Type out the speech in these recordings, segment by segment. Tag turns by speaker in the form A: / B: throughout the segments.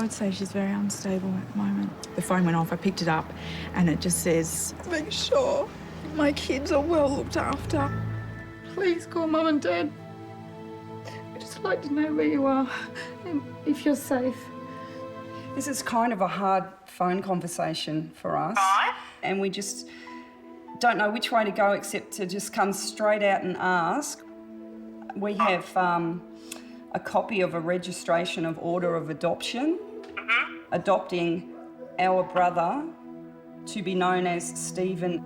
A: I would say she's very unstable at the moment. The phone went off, I picked it up, and it just says, make sure my kids are well looked after. Please call Mum and Dad. I'd just like to know where you are and if you're safe.
B: This is kind of a hard phone conversation for us. And we just don't know which way to go except to just come straight out and ask. We have a copy of a registration of order of adoption, adopting our brother to be known as Stephen.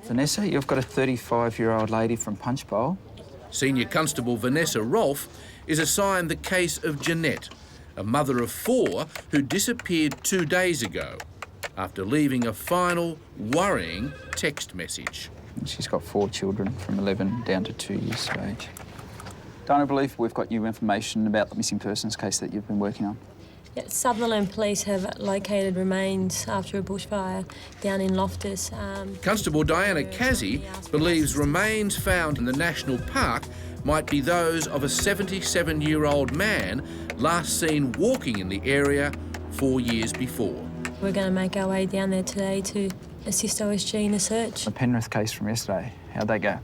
C: Vanessa, you've got a 35-year-old lady from Punchbowl.
D: Senior Constable Vanessa Rolfe is assigned the case of Jeanette, a mother of 4 who disappeared 2 days ago after leaving a final, worrying text message.
C: She's got 4 children from 11 down to 2 years of age. Don't I believe we've got new information about the missing persons case that you've been working on?
E: Yeah, Sutherland Police have located remains after a bushfire down in Loftus.
D: Constable Diana Casey believes remains found in the National Park might be those of a 77-year-old man last seen walking in the area 4 years before.
E: We're going to make our way down there today to assist OSG in the search.
C: The Penrith case from yesterday, how'd they go?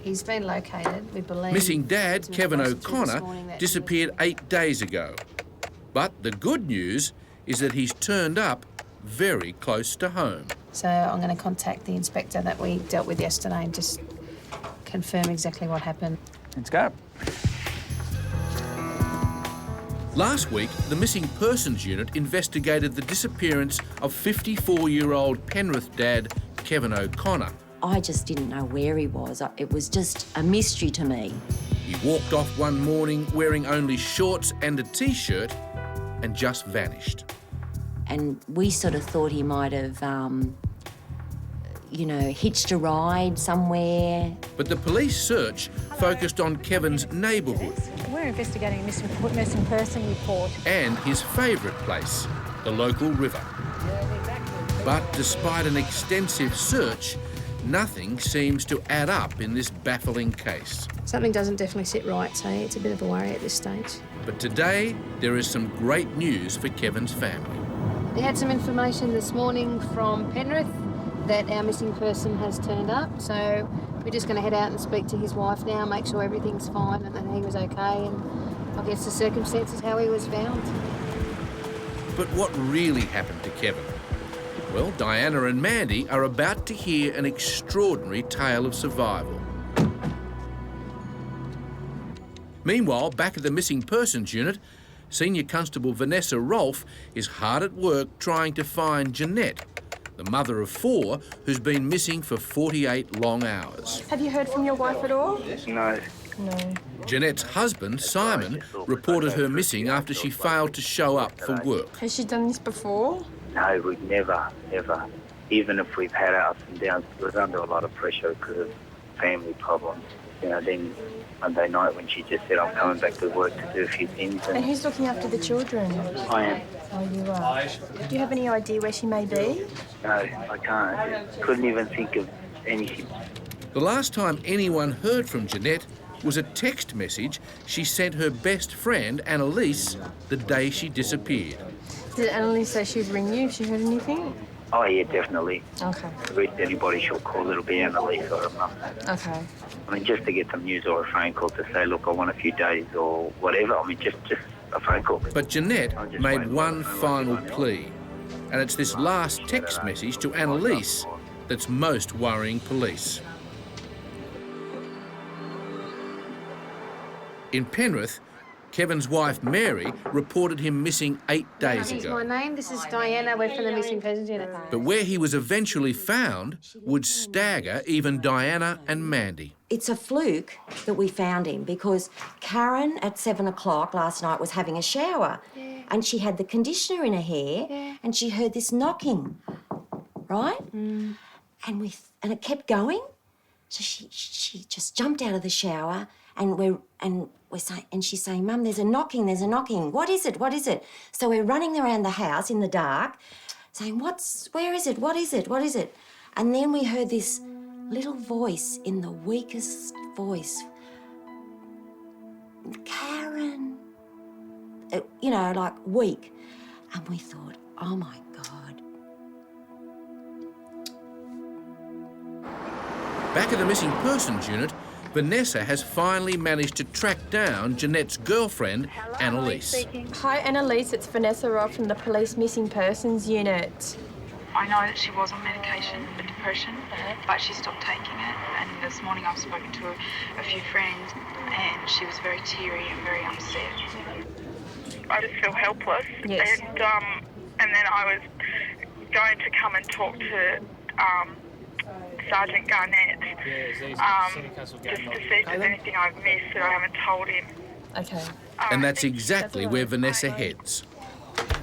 F: He's been located, we believe.
D: Missing dad, Kevin O'Connor, disappeared 8 days ago. But the good news is that he's turned up very close to home.
F: So I'm going to contact the inspector that we dealt with yesterday and just confirm exactly what happened.
C: Let's go.
D: Last week, the Missing Persons Unit investigated the disappearance of 54-year-old Penrith dad, Kevin O'Connor.
G: I just didn't know where he was. It was just a mystery to me.
D: He walked off one morning wearing only shorts and a T-shirt and just vanished.
G: And we sort of thought he might have, hitched a ride somewhere.
D: But the police search focused on Kevin's neighbourhood.
H: We're investigating a missing person report.
D: And his favourite place, the local river. But despite an extensive search, nothing seems to add up in this baffling case.
F: Something doesn't definitely sit right, so it's a bit of a worry at this stage.
D: But today, there is some great news for Kevin's family.
F: We had some information this morning from Penrith that our missing person has turned up, so we're just going to head out and speak to his wife now, make sure everything's fine and that he was okay, and I guess the circumstances how he was found.
D: But what really happened to Kevin? Well, Diana and Mandy are about to hear an extraordinary tale of survival. Meanwhile, back at the Missing Persons Unit, Senior Constable Vanessa Rolfe is hard at work trying to find Jeanette, the mother of 4 who's been missing for 48 long hours.
H: Have you heard from your wife at all?
I: No.
H: No.
D: Jeanette's husband, Simon, reported her missing after she failed to show up for work.
H: Has she done this before?
I: No, we've never, ever. Even if we've had our ups and downs, it was under a lot of pressure because of family problems. Then Monday night when she just said, I'm coming back to work to do a few things.
H: And who's looking after the children?
I: I am.
H: Oh, you are. Do you have any idea where she may be?
I: No, I can't. Couldn't even think of anything.
D: The last time anyone heard from Jeanette was a text message she sent her best friend, Annalise, the day she disappeared.
H: Did Annalise say she'd ring you if she heard anything?
I: Oh, yeah, definitely.
H: Okay.
I: If anybody she'll call, it'll be Annalise or a mum.
H: Okay.
I: I mean, just to get some news or a phone call to say, look, I want a few days or whatever. I mean, just a phone call.
D: But Jeanette made one final plea, and it's this last text message to Annalise that's most worrying police. In Penrith, Kevin's wife, Mary, reported him missing 8 days
F: Here's
D: ago.
F: my name. This is Diana. We're from the Missing Persons Unit.
D: But where he was eventually found would stagger even Diana and Mandy.
G: It's a fluke that we found him because Karen at 7 o'clock last night was having a shower and she had the conditioner in her hair and she heard this knocking, right? And it kept going. So she just jumped out of the shower And she's saying, Mum, there's a knocking, there's a knocking. What is it? What is it? So we're running around the house in the dark, saying, where is it? What is it? What is it? And then we heard this little voice in the weakest voice. Karen. You know, like weak. And we thought, oh my God.
D: Back at the Missing Persons Unit, Vanessa has finally managed to track down Jeanette's girlfriend, Annalise.
H: Hi, Annalise. It's Vanessa Robb from the Police Missing Persons Unit.
A: I know that she was on medication for depression, but she stopped taking it. And this morning I've spoken to a few friends and she was very teary and very upset.
J: I just feel helpless.
H: Yes.
J: And then I was going to come and talk to Sergeant Garnett just to see if there's anything I've missed that I haven't told him.
H: Okay.
D: And that's exactly where Vanessa heads.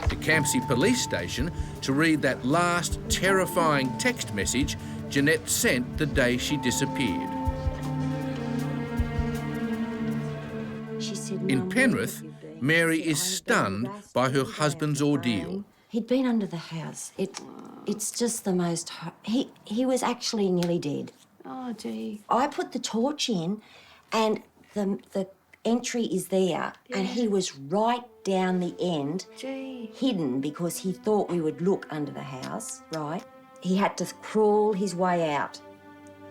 D: To Campsie Police Station to read that last terrifying text message Jeanette sent the day she disappeared.
G: She said,
D: In Penrith, Mary is stunned by her husband's ordeal.
G: He'd been under the house. It's just the most... He was actually nearly dead.
F: Oh, gee.
G: I put the torch in and the entry is there and he was right down the end, hidden because he thought we would look under the house, right? He had to crawl his way out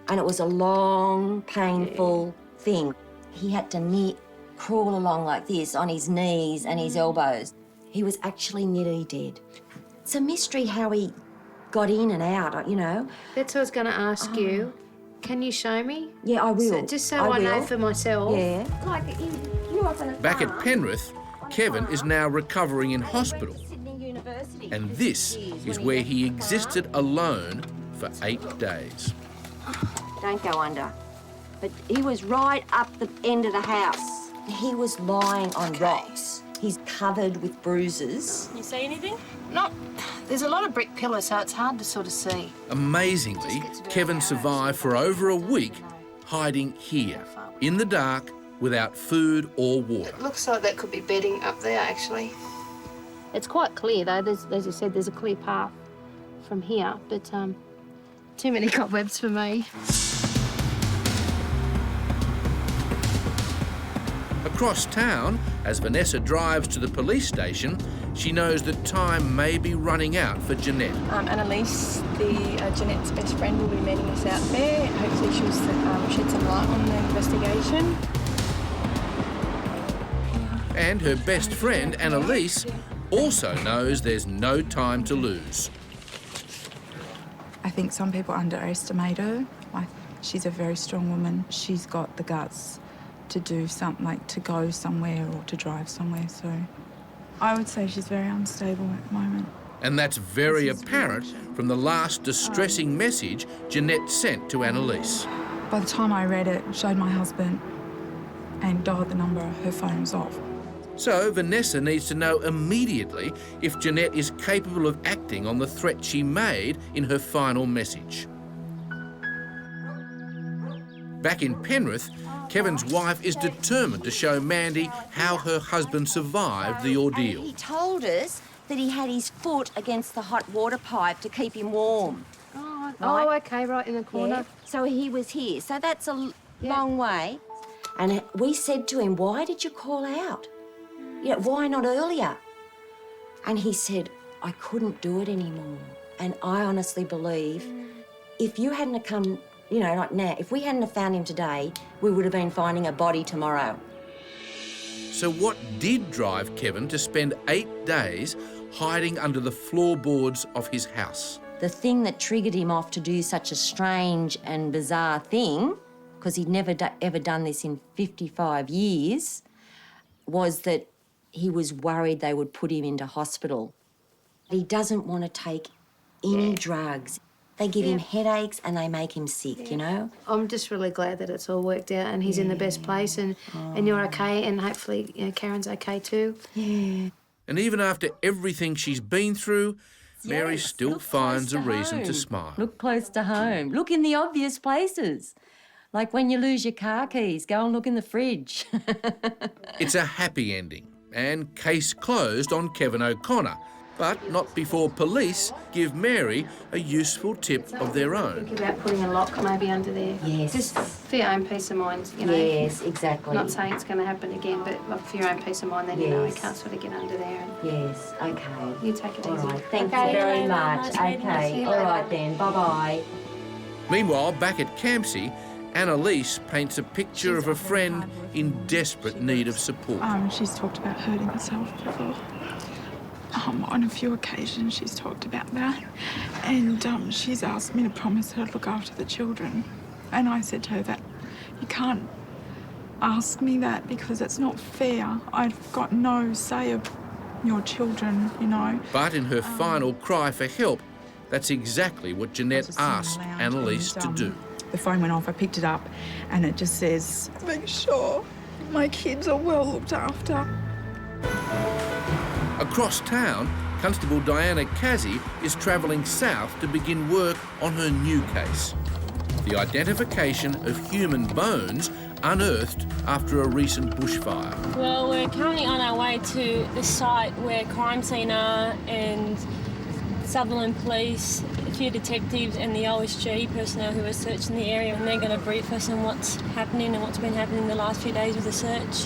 G: and it was a long, painful thing. He had to crawl along like this on his knees and his elbows. He was actually nearly dead. It's a mystery how he got in and out, you know.
F: That's what I was going to ask you. Can you show me?
G: Yeah, I will.
F: Just so I know for myself.
G: Yeah. Like you up in a
D: Back
G: farm.
D: at Penrith, Kevin is now recovering in hospital. And this is where he existed alone for 8 days.
G: Don't go under. But he was right up the end of the house. He was lying on rocks. He's covered with bruises.
E: You see anything?
F: No, there's a lot of brick pillars, so it's hard to sort of see.
D: Amazingly, Kevin survived for over a week hiding here, in the dark, without food or water.
F: It looks like that could be bedding up there, actually. It's quite clear, though. As you said, there's a clear path from here, but too many cobwebs for me.
D: Across town, as Vanessa drives to the police station, she knows that time may be running out for Jeanette.
H: Annalise, Jeanette's best friend, will be meeting us out there. Hopefully she'll shed some light on the investigation.
D: And her best friend, Annalise, also knows there's no time to lose.
A: I think some people underestimate her. She's a very strong woman. She's got the guts to do something, like to go somewhere or to drive somewhere, so I would say she's very unstable at the moment.
D: And that's very apparent from the last distressing message Jeanette sent to Annalise.
A: By the time I read it, showed my husband and dialed the number, her phone was off.
D: So Vanessa needs to know immediately if Jeanette is capable of acting on the threat she made in her final message. Back in Penrith, Kevin's wife is determined to show Mandy how her husband survived the ordeal.
G: And he told us that he had his foot against the hot water pipe to keep him warm.
F: Oh, okay, right in the corner.
G: Yeah. So he was here. So that's a long way. And we said to him, why did you call out? You know, why not earlier? And he said, I couldn't do it anymore. And I honestly believe if you hadn't have come, you know, like now, if we hadn't have found him today, we would have been finding a body tomorrow.
D: So what did drive Kevin to spend 8 days hiding under the floorboards of his house?
G: The thing that triggered him off to do such a strange and bizarre thing, because he'd never ever done this in 55 years, was that he was worried they would put him into hospital. He doesn't want to take any drugs. They give him headaches and they make him sick, you know?
F: I'm just really glad that it's all worked out and he's in the best place and you're okay and hopefully, you know, Karen's okay too.
G: Yeah.
D: And even after everything she's been through, Mary still finds a reason to smile.
G: Look close to home. Look in the obvious places. Like when you lose your car keys, go and look in the fridge.
D: It's a happy ending and case closed on Kevin O'Connor, but not before police give Mary a useful tip of their own.
F: Think about putting a lock maybe under there.
G: Yes.
F: Just for your own peace of mind, you know.
G: Yes, exactly.
F: Not saying it's going to happen again, but like for your own peace of mind, then you know you
G: Yes.
F: can't sort of get under there. And
G: Yes, okay.
F: you take it
G: All
F: easy.
G: right, thank
F: Okay.
G: you very
E: Okay,
G: much.
E: nice meeting you.
G: Okay,
F: See you
G: all
F: later.
G: right then, bye-bye.
D: Meanwhile, back at Campsie, Annalise paints a picture of a friend in desperate need of support.
A: She's talked about hurting herself before. On a few occasions she's talked about that. And she's asked me to promise her to look after the children. And I said to her that you can't ask me that because it's not fair. I've got no say of your children, you know.
D: But in her final cry for help, that's exactly what Jeanette asked Annalise to do.
A: The phone went off, I picked it up, and it just says, make sure my kids are well looked after.
D: Across town, Constable Diana Casey is travelling south to begin work on her new case. The identification of human bones unearthed after a recent bushfire.
E: Well, we're currently on our way to the site where crime scene are, and Sutherland Police, a few detectives and the OSG personnel who are searching the area, and they're going to brief us on what's happening and what's been happening the last few days with the search.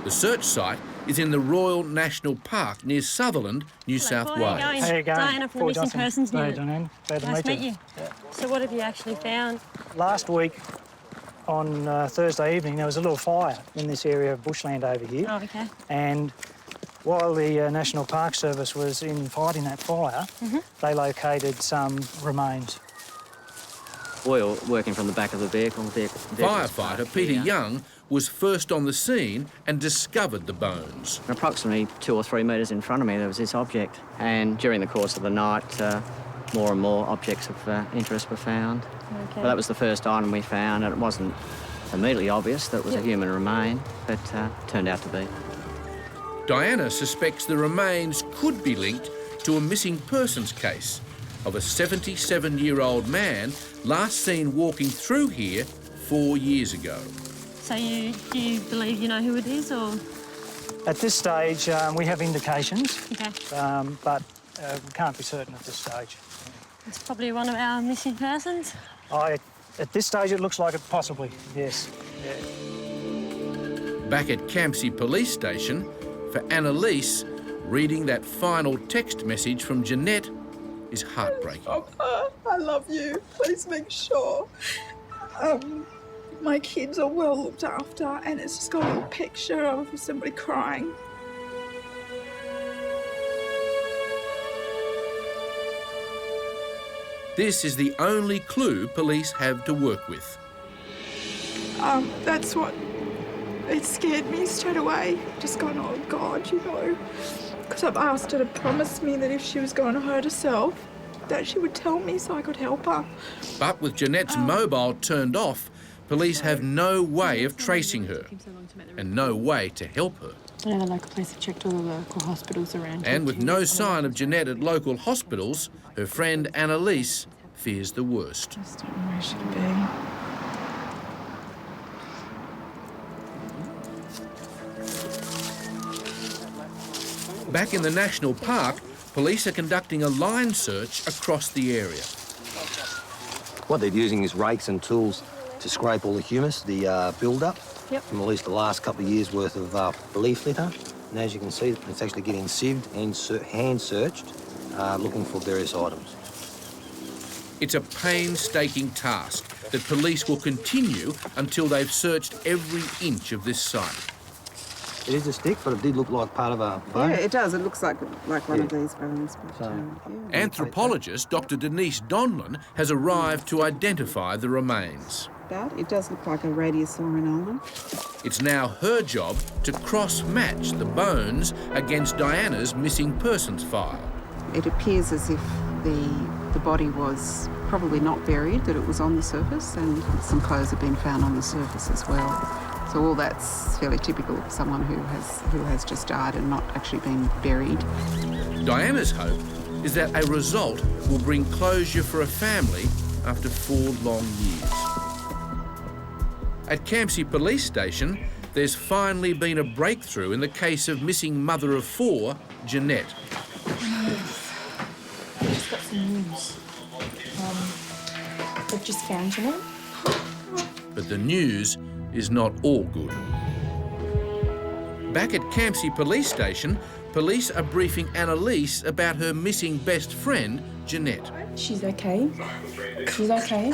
D: The search site is in the Royal National Park near Sutherland, New South
E: Paul, how
D: Wales.
E: you going?
K: How you going?
E: Diana from the
K: Paul
E: Missing
K: Johnson.
E: Persons
K: Hey,
E: Unit.
K: Diane. Glad to
E: Nice to
K: meet
E: meet you.
K: Yeah.
E: So what have you actually found?
K: Last week on Thursday evening, there was a little fire in this area of bushland over here.
E: Oh, okay.
K: And while the National Park Service was in fighting that fire, they located some remains.
L: Oil working from the back of the vehicle.
D: Firefighter Peter Young was first on the scene and discovered the bones.
L: Approximately 2 or 3 metres in front of me, there was this object. And during the course of the night, more and more objects of interest were found.
E: Okay.
L: But that was the first item we found, and it wasn't immediately obvious that it was a human remain, but turned out to be.
D: Diana suspects the remains could be linked to a missing persons case of a 77-year-old man last seen walking through here 4 years ago.
E: So do you believe you know who it is, or...?
K: At this stage, we have indications,
E: Okay.
K: but we can't be certain at this stage.
E: It's probably one of our missing persons.
K: At this stage, it looks like it possibly, yes. Yeah.
D: Back at Campsie Police Station, for Annalise, reading that final text message from Jeanette is heartbreaking.
A: I love you. Please make sure my kids are well looked after, and it's just got a little picture of somebody crying.
D: This is the only clue police have to work with.
A: That's what... It scared me straight away. Just going, oh God, you know. Because I've asked her to promise me that if she was going to hurt herself, that she would tell me so I could help her.
D: But with Jeanette's mobile turned off, police have no way of tracing her and no way to help her.
H: Yeah, the local police have checked all the local hospitals around.
D: And with no sign of Jeanette at local hospitals, her friend Annalise fears the worst.
A: Just don't know where she could be.
D: Back in the national park, police are conducting a line search across the area.
M: What they're using is rakes and tools to scrape all the humus, the build-up, from at least the last couple of years' worth of leaf litter. And as you can see, it's actually getting sieved and hand-searched, looking for various items.
D: It's a painstaking task that police will continue until they've searched every inch of this site.
M: It is a stick, but it did look like part of a bone.
N: Yeah, it does. It looks like one of these bones. But,
D: Anthropologist Dr Denise Donlan has arrived to identify the remains.
N: But it does look like a radius or an ulna.
D: It's now her job to cross-match the bones against Diana's missing persons file.
N: It appears as if the body was probably not buried, that it was on the surface, and some clothes have been found on the surface as well. So all that's fairly typical of someone who has just died and not actually been buried.
D: Diana's hope is that a result will bring closure for a family after 4 long years. At Campsie Police Station, there's finally been a breakthrough in the case of missing mother of 4, Jeanette.
H: I've just got some news. They've just found Jeanette.
D: But the news is not all good. Back at Campsie Police Station, police are briefing Annalise about her missing best friend, Jeanette.
H: She's okay. She's okay.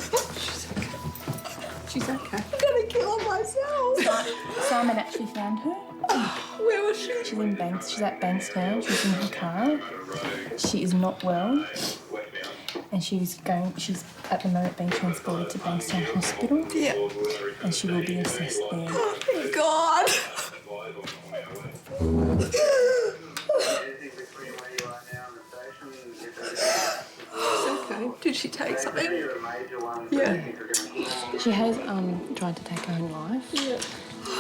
A: She's okay. I'm gonna kill myself.
H: Simon actually found her.
A: Where was she?
H: She's in Banks. She's at Bankstown. She's in her car. She is not well. And she's at the moment being transported to Bankstown Hospital.
A: Yeah.
H: And she will be assessed there.
A: Oh, thank God. She's okay. Did she take something? Yeah.
H: She has tried to take her own life.
A: Yeah.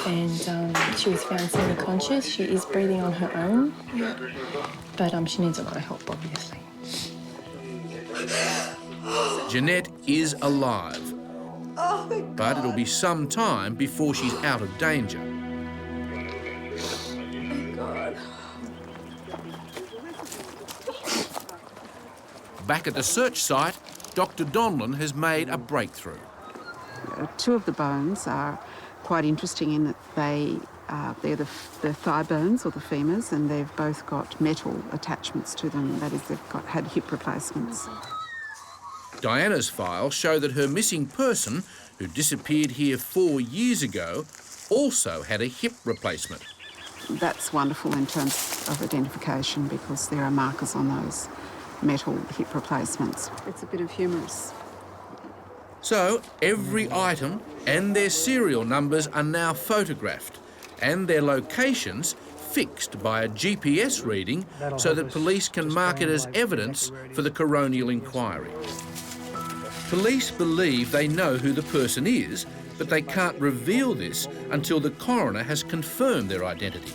H: And she was found semi-conscious. She is breathing on her own.
A: Yeah.
H: But she needs a lot of help, obviously.
D: Jeanette is alive,
A: Oh, thank
D: but it'll be some time before she's out of danger.
A: God.
D: Back at the search site, Dr. Donlan has made a breakthrough.
N: 2 of the bones are quite interesting in that they're the thigh bones or the femurs, and they've both got metal attachments to them. That is, they've had hip replacements.
D: Diana's files show that her missing person, who disappeared here 4 years ago, also had a hip replacement.
N: That's wonderful in terms of identification because there are markers on those metal hip replacements. It's a bit of humerus.
D: So every item and their serial numbers are now photographed and their locations fixed by a GPS reading so that police can mark it as evidence for the coronial inquiry. Police believe they know who the person is, but they can't reveal this until the coroner has confirmed their identity.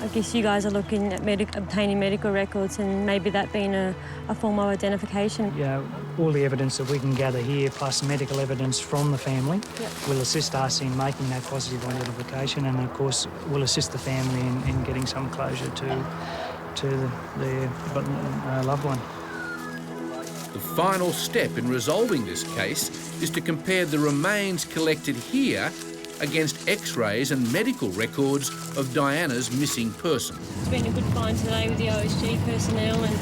E: I guess you guys are looking at obtaining medical records and maybe that being a form of identification.
K: Yeah, all the evidence that we can gather here, plus medical evidence from the family, will assist us in making that positive identification, and of course will assist the family in getting some closure to their loved one.
D: The final step in resolving this case is to compare the remains collected here against X-rays and medical records of Diana's missing person.
E: It's been a good find today with the OSG personnel and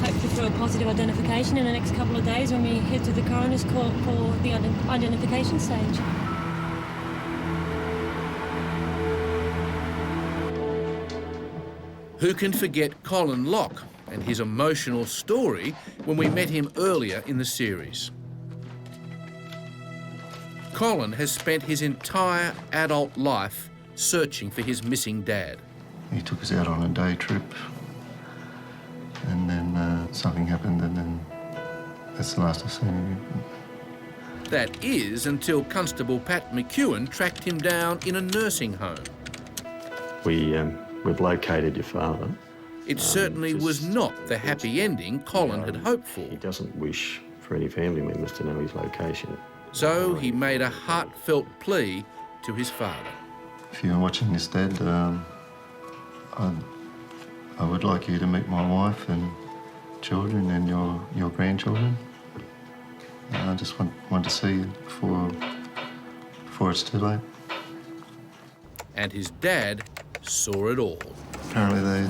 E: hopefully for a positive identification in the next couple of days when we head to the coroner's court for the identification stage.
D: Who can forget Colin Locke and his emotional story when we met him earlier in the series? Colin has spent his entire adult life searching for his missing dad.
O: He took us out on a day trip and then something happened and then that's the last I've seen him.
D: That is until Constable Pat McEwen tracked him down in a nursing home.
P: We've located your father.
D: It certainly was not the happy ending Colin had hoped for.
P: He doesn't wish for any family members to know his location.
D: So he made a heartfelt plea to his father.
O: If you're watching this, Dad, I would like you to meet my wife and children and your grandchildren. I just want to see you before it's too late.
D: And his dad saw it all.
O: Apparently they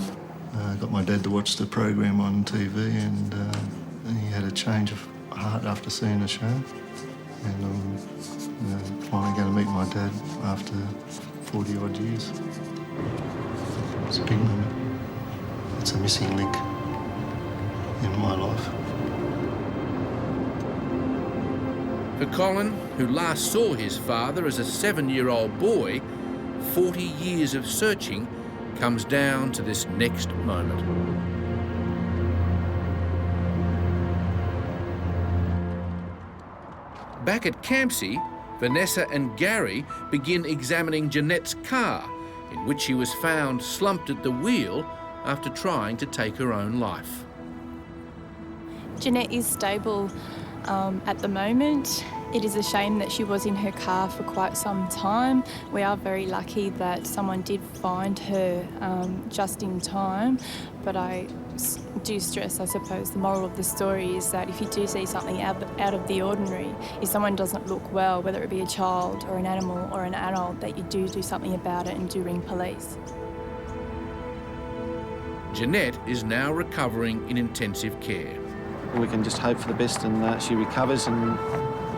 O: got my dad to watch the program on TV and he had a change of heart after seeing the show. And I'm finally going to meet my dad after 40-odd years. It's a big moment. It's a missing link in my life.
D: For Colin, who last saw his father as a 7-year-old boy, 40 years of searching comes down to this next moment. Back at Campsie, Vanessa and Gary begin examining Jeanette's car, in which she was found slumped at the wheel after trying to take her own life.
H: Jeanette is stable at the moment. It is a shame that she was in her car for quite some time. We are very lucky that someone did find her just in time, but I do stress, I suppose, the moral of the story is that if you do see something out of the ordinary, if someone doesn't look well, whether it be a child or an animal or an adult, that you do something about it and do ring police.
D: Jeanette is now recovering in intensive care.
P: We can just hope for the best and she recovers, and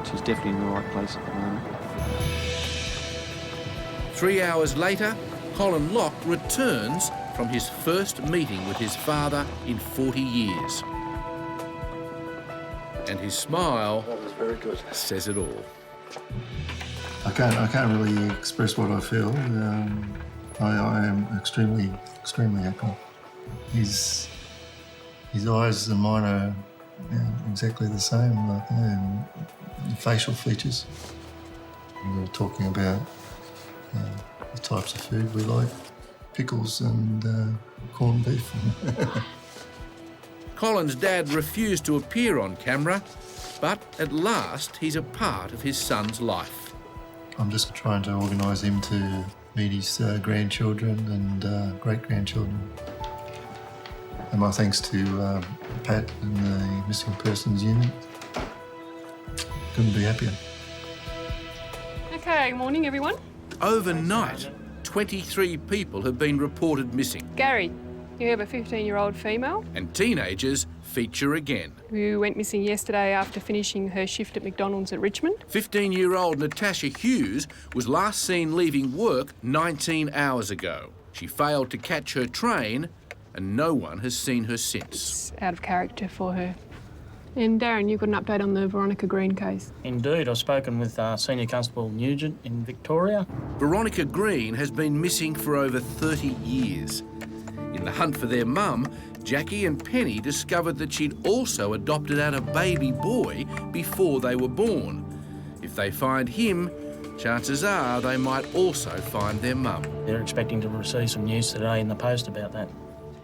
P: she's definitely in the right place at the moment.
D: 3 hours later, Colin Locke returns from his first meeting with his father in 40 years. And his smile says it all.
O: I can't really express what I feel. I am extremely happy. His eyes and mine are exactly the same, facial features. We were talking about the types of food we like, pickles and corned beef.
D: Colin's dad refused to appear on camera, but at last he's a part of his son's life.
O: I'm just trying to organise him to meet his grandchildren and great-grandchildren. And my thanks to Pat and the Missing Persons Unit. Couldn't be happier.
Q: Okay, morning everyone.
D: Overnight, 23 people have been reported missing.
Q: Gary, you have a 15-year-old female
D: And teenagers feature again.
Q: who went missing yesterday after finishing her shift at McDonald's at Richmond.
D: 15-year-old Natasha Hughes was last seen leaving work 19 hours ago. She failed to catch her train and no one has seen her since.
Q: Out of character for her. And Darren, you've got an update on the Veronica Green case.
K: Indeed, I've spoken with Senior Constable Nugent in Victoria.
D: Veronica Green has been missing for over 30 years. In the hunt for their mum, Jackie and Penny discovered that she'd also adopted out a baby boy before they were born. If they find him, chances are they might also find their mum.
K: They're expecting to receive some news today in the post about that.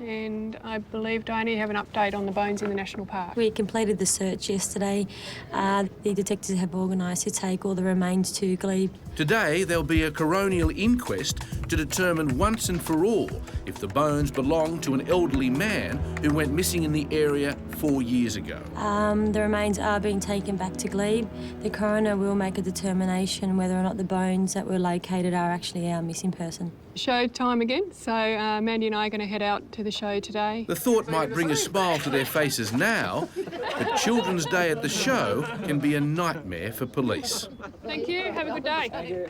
Q: And I believe, Diane, you have an update on the bones in the National Park.
E: We completed the search yesterday. The detectives have organised to take all the remains to Glebe.
D: Today, there'll be a coronial inquest to determine once and for all if the bones belong to an elderly man who went missing in the area 4 years ago.
E: The remains are being taken back to Glebe. The coroner will make a determination whether or not the bones that were located are actually our missing person.
Q: Show time again, so Mandy and I are going to head out to the show today.
D: The thought might bring a smile to their faces now, but Children's Day at the show can be a nightmare for police.
Q: Thank you, have a good day. Thank you.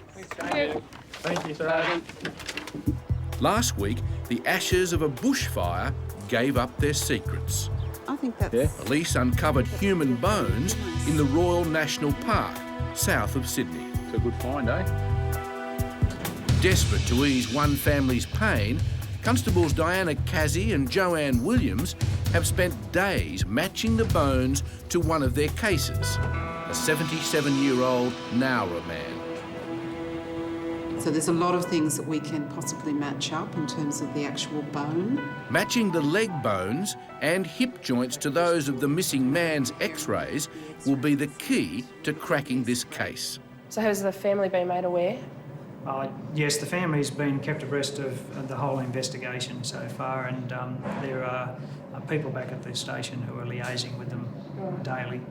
K: Thank you, sir.
D: Last week, the ashes of a bushfire gave up their secrets.
N: I think that's...
D: Police uncovered human bones in the Royal National Park, south of Sydney.
C: It's a good find, eh?
D: Desperate to ease one family's pain, Constables Diana Casey and Joanne Williams have spent days matching the bones to one of their cases, a 77-year-old Nowra man.
N: So there's a lot of things that we can possibly match up in terms of the actual bone.
D: Matching the leg bones and hip joints to those of the missing man's x-rays will be the key to cracking this case.
Q: So has the family been made aware?
K: Yes, the family's been kept abreast of the whole investigation so far, and there are people back at the station who are liaising with them daily.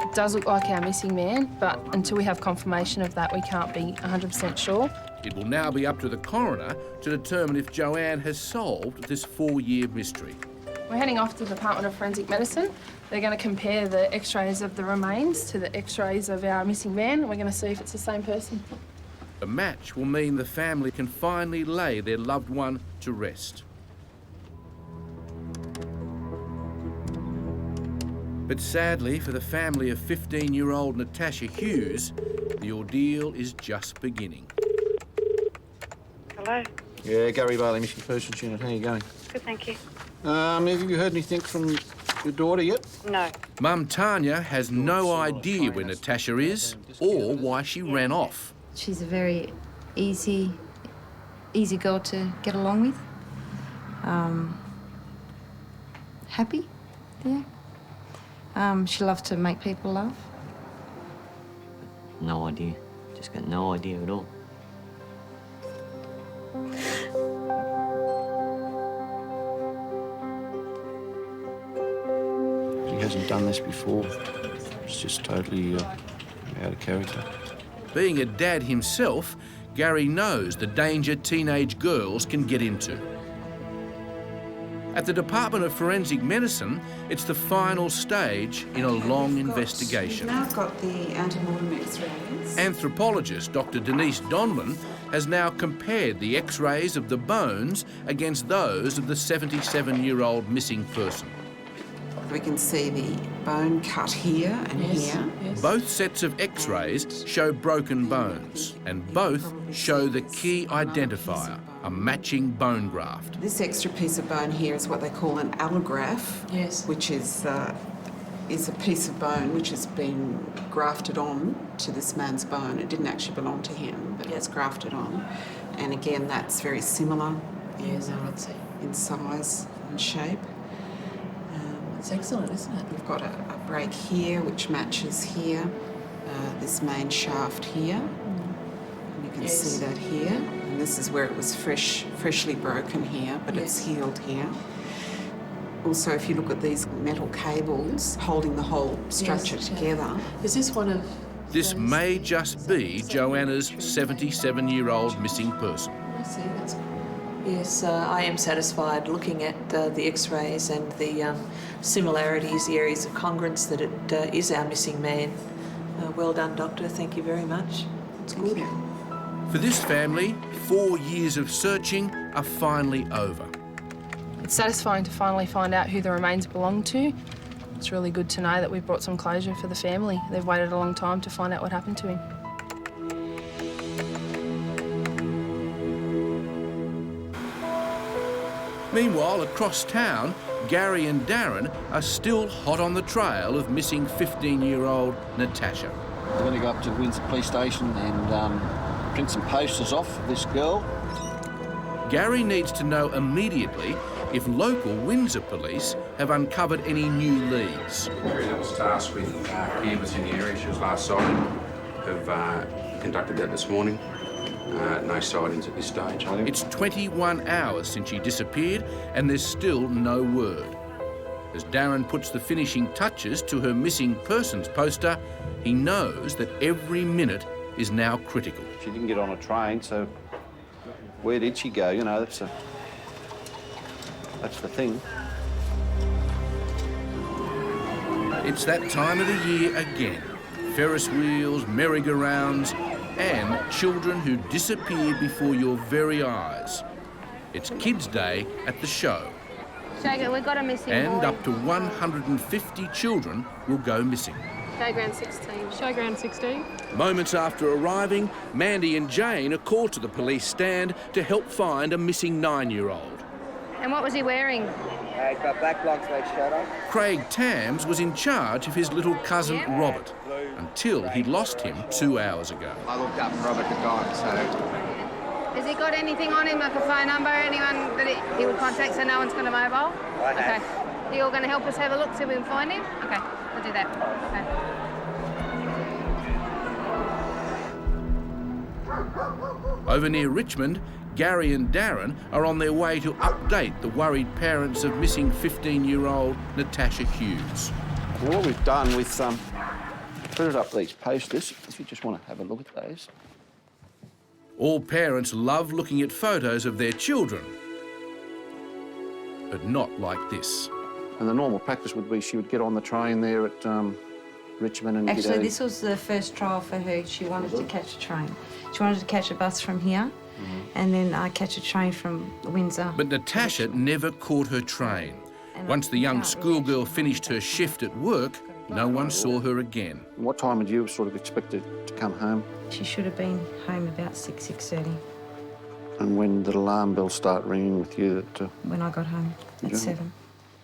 H: It does look like our missing man, but until we have confirmation of that, we can't be 100% sure.
D: It will now be up to the coroner to determine if Joanne has solved this 4-year mystery.
H: We're heading off to the Department of Forensic Medicine. They're going to compare the x-rays of the remains to the x-rays of our missing man, and we're going to see if it's the same person.
D: A match will mean the family can finally lay their loved one to rest. But sadly for the family of 15-year-old Natasha Hughes, the ordeal is just beginning.
J: Hello.
P: Yeah, Gary Bailey, Missing Persons Unit. How are you going?
J: Good, thank you.
P: Have you heard anything from your daughter yet?
J: No.
D: Mum Tanya has no idea where Natasha is or why she ran off.
R: She's a very easy girl to get along with. Happy, yeah. She loved to make people laugh.
L: No idea. Just got no idea at all.
P: He hasn't done this before. It's just totally out of character.
D: Being a dad himself, Gary knows the danger teenage girls can get into. At the Department of Forensic Medicine, it's the final stage in a long investigation.
N: Now I've got the antemortem X-rays.
D: Anthropologist Dr. Denise Donlan has now compared the X-rays of the bones against those of the 77-year-old missing person.
N: We can see the bone cut here and here.
D: Both sets of X-rays show broken bones, and both show the key identifier, a matching bone graft.
N: This extra piece of bone here is what they call an allograft, which is a piece of bone which has been grafted on to this man's bone. It didn't actually belong to him, but it's grafted on. And again, that's very similar in size and shape.
S: It's excellent, isn't it?
N: We've got a break here which matches here, this main shaft here. And you can see that here. And this is where it was freshly broken here, but it's healed here. Also, if you look at these metal cables holding the whole structure together.
S: Is this one of...
D: This may just be Joanna's 77-year-old missing person.
S: I see, that's... Yes, I am satisfied looking at the X-rays and the similarities, the areas of congruence that it is our missing man. Well done, Doctor. Thank you very much. It's good.
D: For this family, 4 years of searching are finally over.
H: It's satisfying to finally find out who the remains belong to. It's really good to know that we've brought some closure for the family. They've waited a long time to find out what happened to him.
D: Meanwhile, across town, Gary and Darren are still hot on the trail of missing 15-year-old Natasha.
P: We're going to go up to Windsor Police Station and print some posters off of this girl.
D: Gary needs to know immediately if local Windsor police have uncovered any new leads.
T: That was tasked with canvassing the area. She was last sighted. Have conducted that this morning. No sightings at this stage.
D: It's 21 hours since she disappeared and there's still no word. As Darren puts the finishing touches to her missing persons poster, he knows that every minute is now critical.
P: She didn't get on a train, so where did she go? You know, that's the thing.
D: It's that time of the year again. Ferris wheels, merry-go-rounds, and children who disappear before your very eyes. It's Kids' Day at the show.
F: Showground, we've got a missing
D: And
F: boy.
D: up to 150 children will go missing.
Q: Showground 16. Showground 16.
D: Moments after arriving, Mandy and Jane are called to the police stand to help find a missing 9-year-old.
F: And what was he wearing?
U: He's got black long sleeve shirt on.
D: Craig Tams was in charge of his little cousin Robert until he'd lost him 2 hours ago.
U: I looked up and Robert had gone, so...
F: Has he got anything on him, like a phone number, anyone that he would contact so no one's got a mobile? Okay. Are you all going to help us have a look so we can find him? Okay, we'll do that. Okay.
D: Over near Richmond, Gary and Darren are on their way to update the worried parents of missing 15-year-old Natasha Hughes.
P: Well, what we've done with printed up these posters, if you just want to have a look at those.
D: All parents love looking at photos of their children, but not like this.
P: And the normal practice would be she would get on the train there at Richmond and
B: Actually,
P: get out.
B: this was the first trial for her. She wanted to catch a train. She wanted to catch a bus from here and then catch a train from Windsor.
D: But Natasha never caught her train. Once the young schoolgirl finished her shift at work, no one saw her again.
P: What time would you sort of expect her to come home?
B: She should have been home about 6:30.
P: And when did alarm bells start ringing with you?
B: When I got home at 7.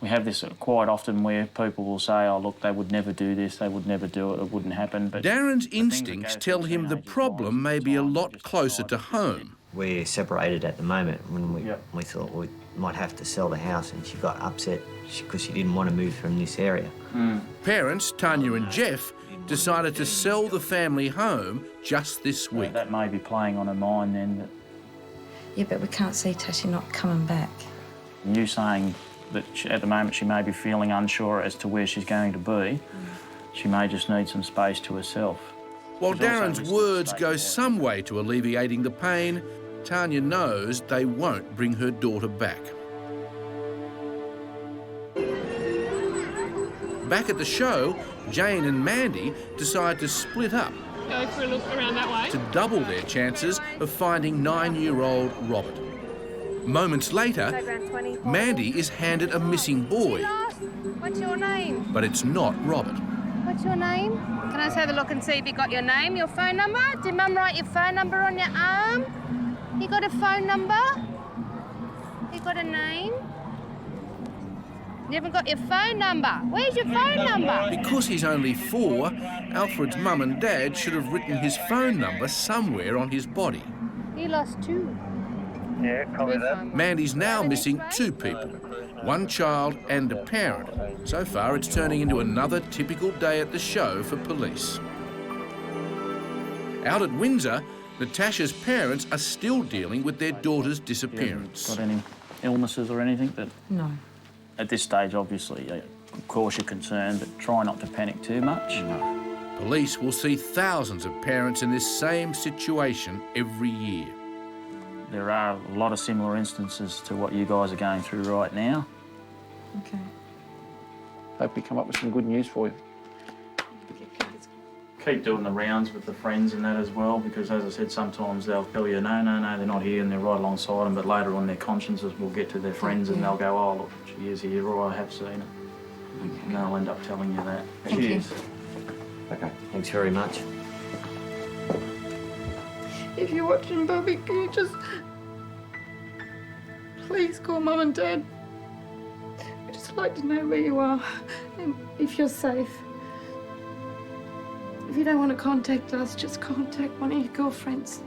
V: We have this quite often where people will say, oh, look, they would never do this, they would never do it, it wouldn't happen. But
D: Darren's instincts tell him the problem may be a lot closer to home.
L: We're separated at the moment. When we thought we might have to sell the house, and she got upset because she didn't want to move from this area.
D: Parents, Tanya and Jeff, decided to sell the family home just this week.
V: That may be playing on her mind then.
R: Yeah, but we can't see Tasha not coming back.
V: You saying that at the moment she may be feeling unsure as to where she's going to be. She may just need some space to herself.
D: While Darren's words go some way to alleviating the pain, Tanya knows they won't bring her daughter back. Back at the show, Jane and Mandy decide to split up
Q: Go for a look around that way.
D: to double their chances of finding 9-year-old Robert. Moments later, Mandy is handed a missing boy,
F: What's your name?
D: but it's not Robert.
F: What's your name? Can I just have a look and see if you got your name, your phone number? Did Mum write your phone number on your arm? You got a phone number? You got a name? You haven't got your phone number. Where's your phone number?
D: Because he's only 4, Alfred's mum and dad should have written his phone number somewhere on his body.
F: You lost 2.
G: Yeah, copy that.
D: Mandy's now missing 2 people, 1 child and a parent. So far, it's turning into another typical day at the show for police. Out at Windsor, Natasha's parents are still dealing with their daughter's disappearance.
V: Got any illnesses or anything that...
R: No.
V: At this stage, obviously, of course you're concerned, but try not to panic too much.
D: Police will see thousands of parents in this same situation every year.
V: There are a lot of similar instances to what you guys are going through right now.
R: Okay.
P: Hope we come up with some good news for you.
V: Keep doing the rounds with the friends and that as well, because as I said, sometimes they'll tell you, no, they're not here, and they're right alongside them, but later on their consciences will get to their friends and they'll go, oh, look, she is here, or I have seen her. Okay. And they'll end up telling you that.
R: Thank you.
L: Okay, thanks very much.
A: If you're watching, Bobby, can you just please call Mum and Dad? I'd just like to know where you are and if you're safe. If you don't want to contact us, just contact one of your girlfriends.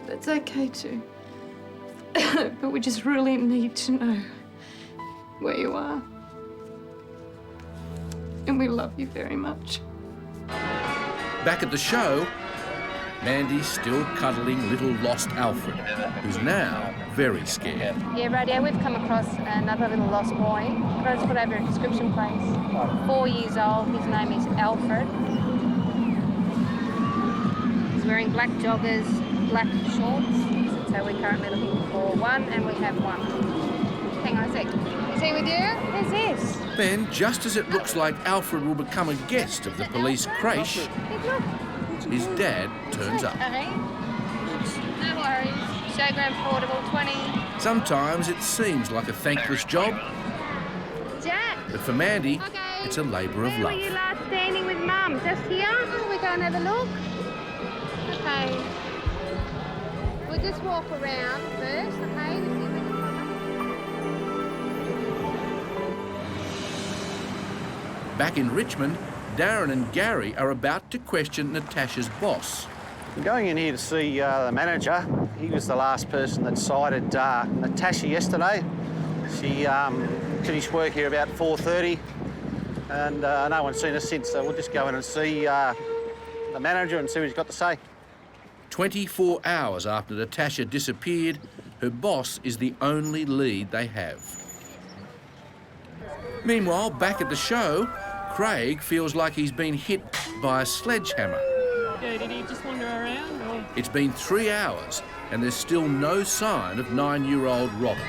A: That's okay too. But we just really need to know where you are. And we love you very much.
D: Back at the show, Mandy's still cuddling little lost Alfred, who's now very scared.
F: Yeah, Radio, we've come across another little lost boy. Can I just put over a description, please? 4 years old. His name is Alfred. He's wearing black joggers, black shorts. So we're currently looking for 1, and we have 1. Hang on a sec. Is he with you? Who's this?
D: Then, just as it looks like Alfred will become a guest of the police creche, his dad turns up.
F: Okay. No worries. Showground portable 20.
D: Sometimes it seems like a thankless job,
F: Jack.
D: but for Mandy, it's a labour of
F: Where were
D: love.
F: you last standing with Mum? Just here? We go and have a look? Okay. We'll just walk around first, okay? To see if we can find her.
D: Back in Richmond, Darren and Gary are about to question Natasha's boss.
P: I'm going in here to see the manager. He was the last person that sighted Natasha yesterday. She finished work here about 4:30, and no one's seen her since, so we'll just go in and see the manager and see what he's got to say.
D: 24 hours after Natasha disappeared, her boss is the only lead they have. Meanwhile, back at the show, Craig feels like he's been hit by a sledgehammer.
Q: Yeah, did he just wander around? Or?
D: It's been 3 hours and there's still no sign of 9-year-old Robert.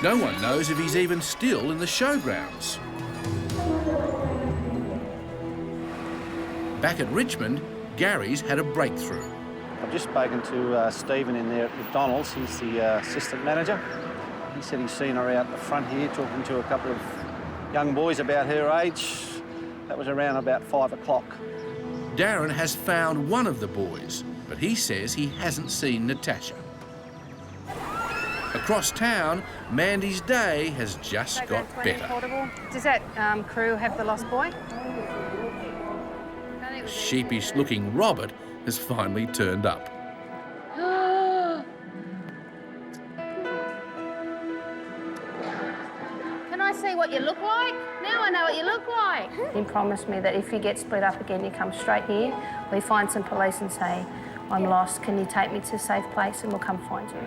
D: No one knows if he's even still in the showgrounds. Back at Richmond, Gary's had a breakthrough.
P: I've just spoken to Stephen in there at McDonald's. He's the assistant manager. He said he's seen her out the front here talking to a couple of young boys about her age. That was around about 5 o'clock.
D: Darren has found one of the boys, but he says he hasn't seen Natasha. Across town, Mandy's day has just got better.
F: Does that crew have the lost boy?
D: Sheepish-looking Robert has finally turned up.
F: Can I see what you look like? Now I know what you look like.
I: He promised me that if you get split up again, you come straight here. We find some police and say, I'm lost, can you take me to a safe place and we'll come find you.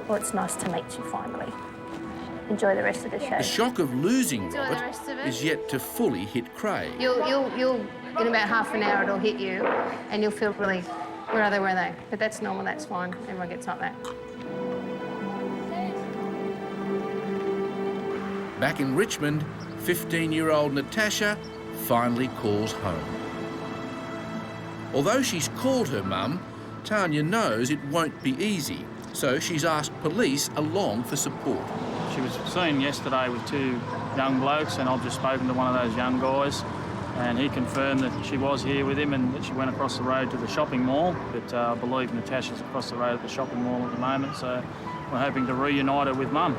I: Well, it's nice to meet you finally. Enjoy the rest of the show.
D: The shock of losing
F: Enjoy the
D: Robert
F: rest of it.
D: is yet to fully hit Craig.
F: You'll, in about half an hour it'll hit you and you'll feel really, where are they? But that's normal, that's fine. Everyone gets like that.
D: Back in Richmond, 15-year-old Natasha finally calls home. Although she's called her mum, Tanya knows it won't be easy, so she's asked police along for support.
V: She was seen yesterday with two young blokes, and I've just spoken to one of those young guys, and he confirmed that she was here with him and that she went across the road to the shopping mall. But I believe Natasha's across the road at the shopping mall at the moment, so we're hoping to reunite her with Mum.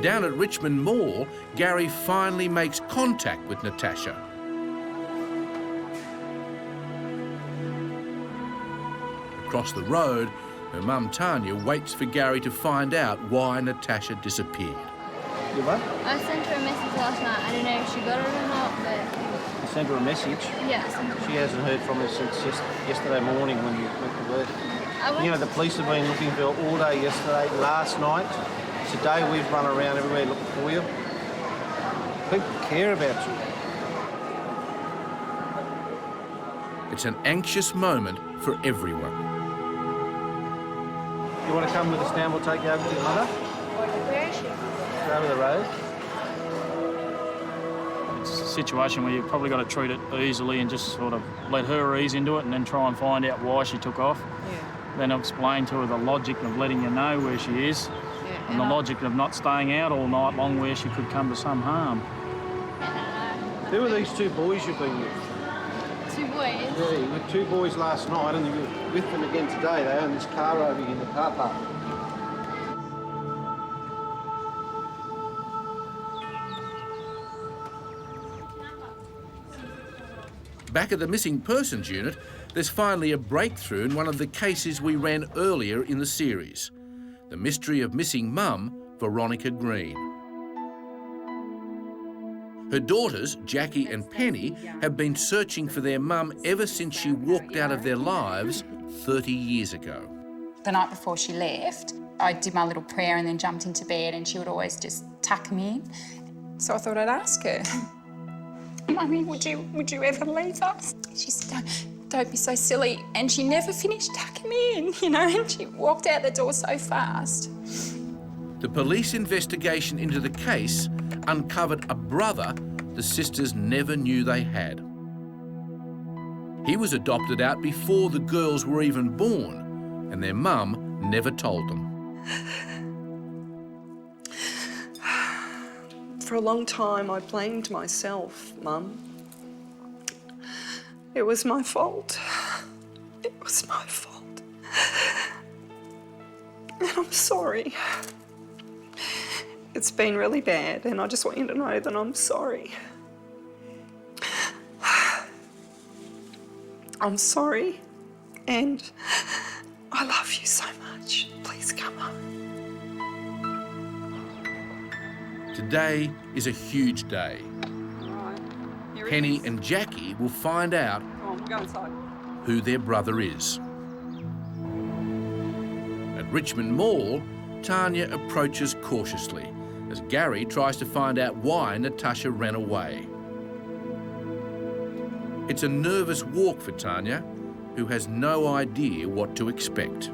D: Down at Richmond Mall, Gary finally makes contact with Natasha. Across the road, her mum Tanya waits for Gary to find out why Natasha disappeared.
V: You what?
M: I sent her a message last night. I don't know if she got it or not, but...
V: You sent her a message?
M: Yeah, I sent her.
V: She hasn't heard from her since yesterday morning when you went to work. You know, the police have been looking for her all day yesterday, last night. Today we've run around everywhere looking for you. People care about you.
D: It's an anxious moment for everyone.
V: You want to come with us now? We'll take you over to your mother.
M: Where is she?
V: Over the road. It's a situation where you've probably got to treat it easily and just sort of let her ease into it and then try and find out why she took off.
B: Yeah.
V: Then I'll explain to her the logic of letting you know where she is. And the logic of not staying out all night long where she could come to some harm. Who are these two boys you've been with?
M: Two boys?
V: Yeah, you were with two boys last night and you were with them again today. They own this car over here in the car park.
D: Back at the Missing Persons Unit, there's finally a breakthrough in one of the cases we ran earlier in the series. The mystery of missing mum, Veronica Green. Her daughters, Jackie and Penny, have been searching for their mum ever since she walked out of their lives 30 years ago.
W: The night before she left, I did my little prayer and then jumped into bed and she would always just tuck me in. So I thought I'd ask her, Mummy, would you ever leave us? She said, don't be so silly. And she never finished tucking me in, you know, and she walked out the door so fast.
D: The police investigation into the case uncovered a brother the sisters never knew they had. He was adopted out before the girls were even born, and their mum never told them.
B: For a long time, I blamed myself, Mum. It was my fault. It was my fault. And I'm sorry. It's been really bad, and I just want you to know that I'm sorry. I'm sorry, and I love you so much. Please come home.
D: Today is a huge day. Penny and Jackie will find out who their brother is. At Richmond Mall, Tanya approaches cautiously as Gary tries to find out why Natasha ran away. It's a nervous walk for Tanya, who has no idea what to expect.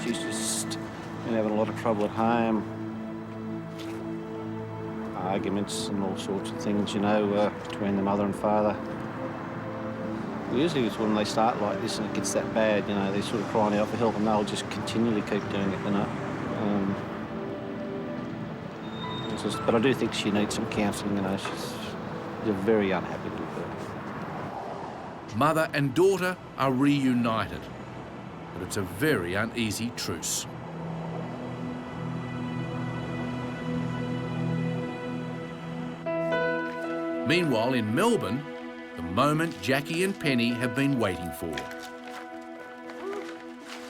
P: She's just been having a lot of trouble at home. Arguments and all sorts of things, you know, between the mother and father. Usually it's when they start like this and it gets that bad, you know, they're sort of crying out for help and they'll just continually keep doing it, you know. But I do think she needs some counselling, you know. She's very unhappy with her.
D: Mother and daughter are reunited. but it's a very uneasy truce. Meanwhile, in Melbourne, the moment Jackie and Penny have been waiting for.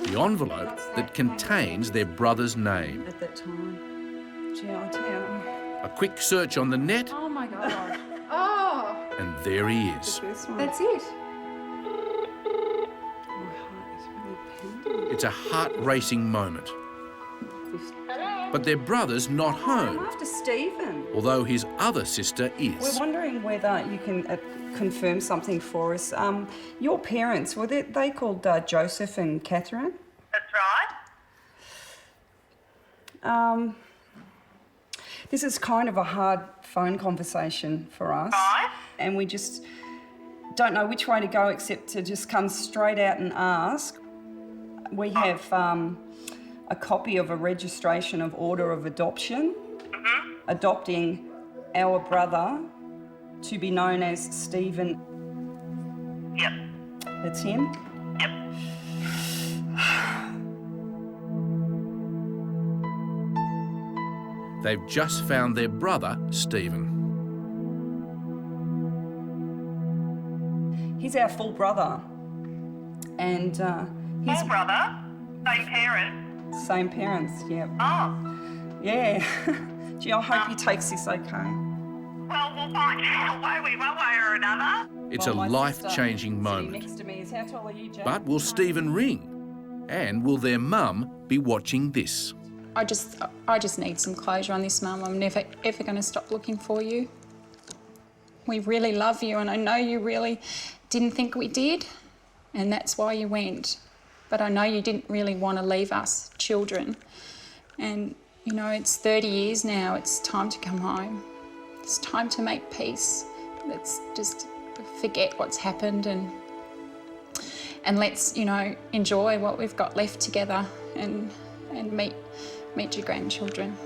D: The envelope that contains their brother's name.
B: At that time. Gee, I'll tell you.
D: A quick search on the net,
A: Oh my God. Oh!
D: and there he is.
A: That's it.
D: It's a heart-racing moment. But their brother's not
B: I'm
D: home,
B: after Stephen.
D: although his other sister
B: We're
D: is.
B: wondering whether you can confirm something for us. Your parents, were they called Joseph and Catherine?
J: That's right.
B: This is kind of a hard phone conversation for us.
J: Right.
B: And we just don't know which way to go except to just come straight out and ask. We have a copy of a registration of order of adoption, adopting our brother to be known as Stephen.
J: Yep.
B: That's him?
J: Yep.
D: They've just found their brother, Stephen.
B: He's our full brother. And he's...
J: Full brother? Same parents?
B: Same parents, yeah.
J: Oh.
B: Yeah. Gee, I hope he takes this okay.
J: Well, we'll find out, won't we, one way or another?
D: It's
B: Well,
D: a
B: my
D: life-changing
B: sister
D: moment.
B: sitting next to me is, how tall are you, Jack?
D: But will Stephen ring? And will their mum be watching this?
W: I just need some closure on this, Mum. I'm never, ever going to stop looking for you. We really love you, and I know you really didn't think we did, and that's why you went. But I know you didn't really want to leave us children. And, you know, it's 30 years now. It's time to come home. It's time to make peace. Let's just forget what's happened and let's, you know, enjoy what we've got left together and meet your grandchildren.